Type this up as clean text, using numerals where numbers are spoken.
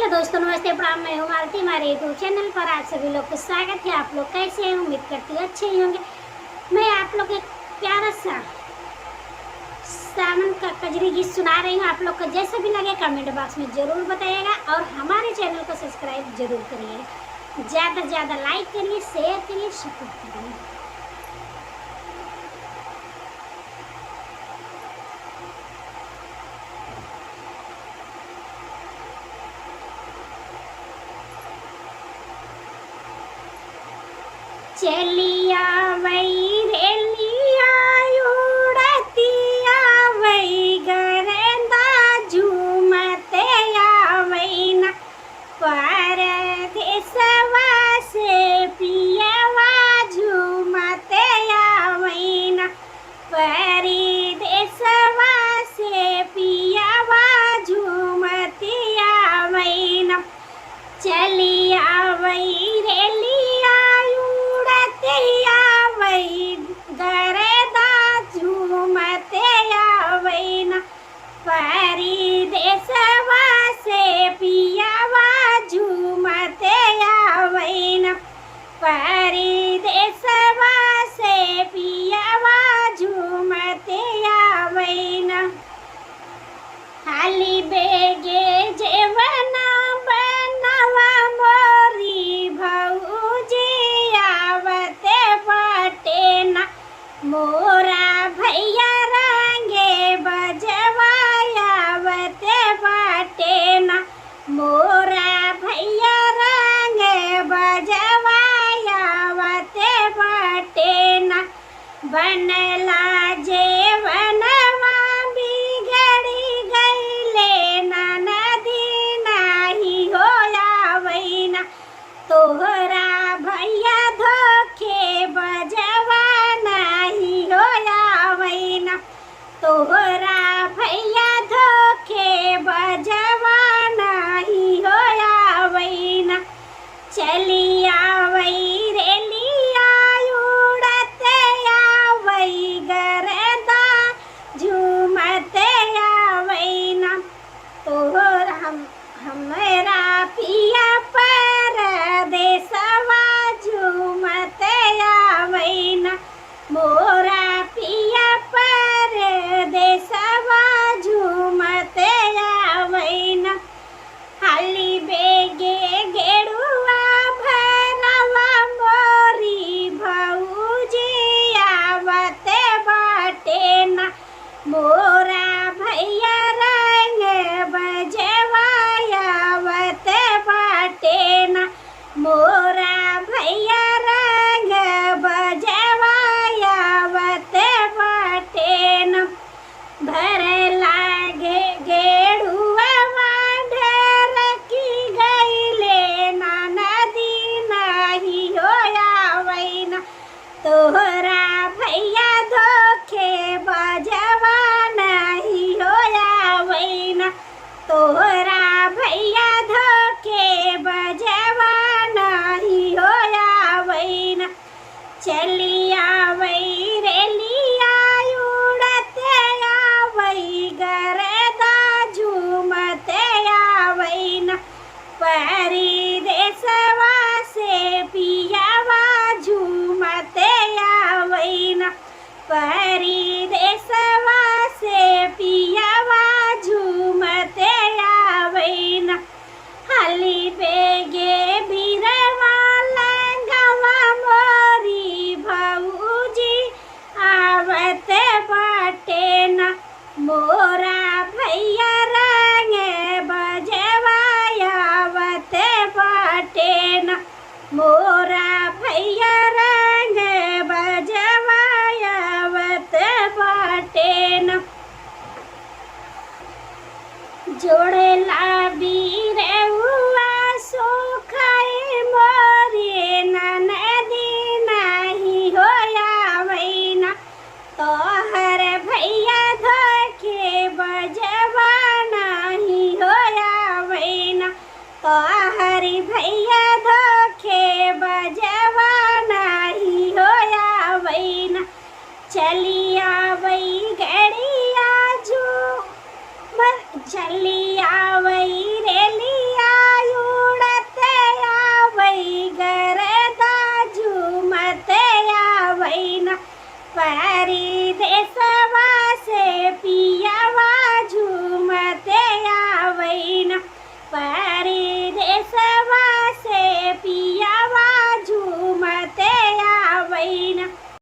Hello दोस्तों, नमस्ते, प्रणाम। मैं हूँ मालती। हमारे यूट्यूब चैनल पर आप सभी लोग को स्वागत है। आप लोग कैसे हैं? उम्मीद करती हूँ अच्छे ही होंगे। मैं आप लोग एक प्यारा सा सावन का कजरी गीत सुना रही हूँ। आप लोग को जैसा भी लगे कमेंट बॉक्स में ज़रूर बताइएगा और हमारे चैनल को सब्सक्राइब जरूर करिएगा। ज़्यादा से ज़्यादा लाइक करिए, शेयर करिए, सपोर्ट करिए। चलिया वही रेलिया उड़तिया वही गरदा झूमते आवई ना परदेसवा से पियवा झूमते आवई ना परदेसवा से पियवा झूमते आवई ना चलिया वही रेलिया वही गरदा झूमते आवई ना परदेसवा से पियवा झूमते आवई ना परदेसवा से पियवा झूमते आवई ना हाली बेगे जेवना बनवा मोरी भौजी आवते बाटे ना मोरा भैया रंगे बजवायावते बाटे ना मोरा भैया रंगे बजवायावते बाटे ना बनला जेवनवा बिगड़ी गईले ना नदी नाही होयावई ना तोहरा भैया धोखे बजवा नाही होयावई ना तोहरा भैया धोखे बजवा नाही होयावई ना चलिया वही रेलिया उड़ते आवई गरदा झूमते आवई ना तोहरा हमरा पिया परदेसवा झूमते आवई ना मोरा पिया परदेसवा झूमते आवई ना हाली बेगे गेड़ुआ भरवा मोरी भौजी आवते बाटे ना मोरा भैया रंग बजवायावते बाटे ना मोरा भैया रंग बजवायावते बाटे ना भर लागे गेड़ुआ ढेर की गईले ना नदी नाही होयावई ना तोहरा भैया धोखे बजवा नाही होयावई ना तोहरा भैया धोखे बजवा नाही होयावई ना चलिया वही रेलिया उड़ते आवई गरदा झूमते आवई ना परदेसवा से पियवा झूमते आवई ना परदेसवा से पियवा झूमते आवई ना हाली बेगे बिरवा लंगवा मोरी भौजी आवते बाटे ना मोरा भैया रंगे बजवायावते बाटे ना मोरा भैया रंगे बजवायावते बाटे ना जोड़ेला बीरे हुआ सुखाई मोरी ना नदी नाही होयावई ना तोहर भैया धोखे बजवा नाही होयावई ना तोहर भैया